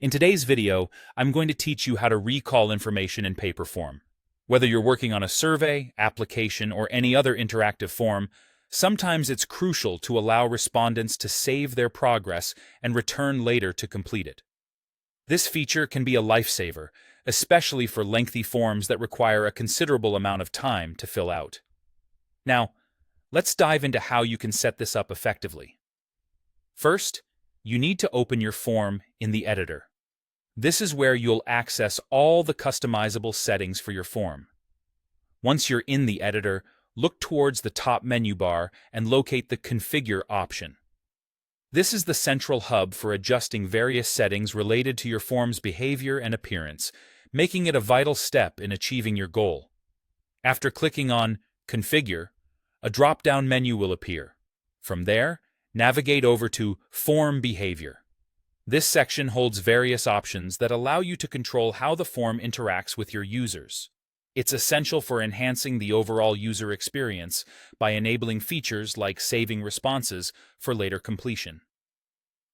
In today's video, I'm going to teach you how to recall information in Paperform. Whether you're working on a survey, application, or any other interactive form, sometimes it's crucial to allow respondents to save their progress and return later to complete it. This feature can be a lifesaver, especially for lengthy forms that require a considerable amount of time to fill out. Now, let's dive into how you can set this up effectively. First, you need to open your form in the editor. This is where you'll access all the customizable settings for your form. Once you're in the editor, look towards the top menu bar and locate the Configure option. This is the central hub for adjusting various settings related to your form's behavior and appearance, making it a vital step in achieving your goal. After clicking on Configure, a drop-down menu will appear. From there, navigate over to Form Behavior. This section holds various options that allow you to control how the form interacts with your users. It's essential for enhancing the overall user experience by enabling features like saving responses for later completion.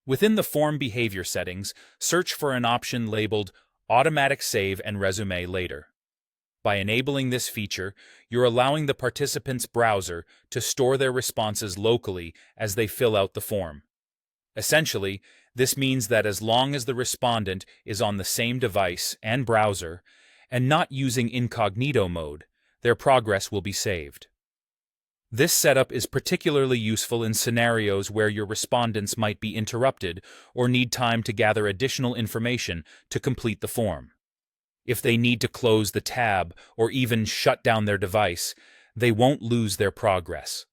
Within the form behavior settings, search for an option labeled Automatic Save and Resume Later. By enabling this feature, you're allowing the participant's browser to store their responses locally as they fill out the form. Essentially, this means that as long as the respondent is on the same device and browser and not using incognito mode, their progress will be saved. This setup is particularly useful in scenarios where your respondents might be interrupted or need time to gather additional information to complete the form. If they need to close the tab or even shut down their device, they won't lose their progress.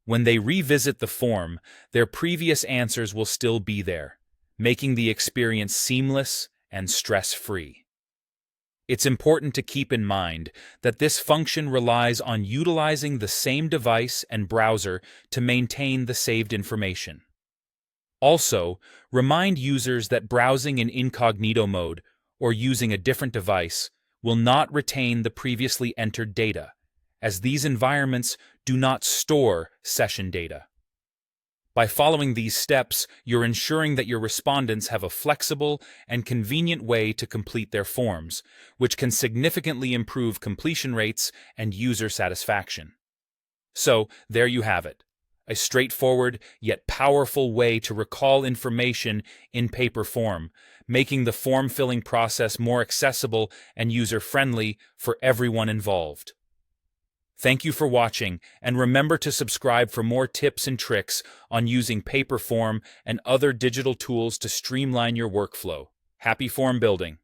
When they revisit the form, their previous answers will still be there, making the experience seamless and stress-free. It's important to keep in mind that this function relies on utilizing the same device and browser to maintain the saved information. Also, remind users that browsing in incognito mode or using a different device will not retain the previously entered data, as these environments do not store session data. By following these steps, you're ensuring that your respondents have a flexible and convenient way to complete their forms, which can significantly improve completion rates and user satisfaction. So, there you have it. A straightforward yet powerful way to recall information in paper form, making the form-filling process more accessible and user-friendly for everyone involved. Thank you for watching, and remember to subscribe for more tips and tricks on using Paperform and other digital tools to streamline your workflow. Happy form building!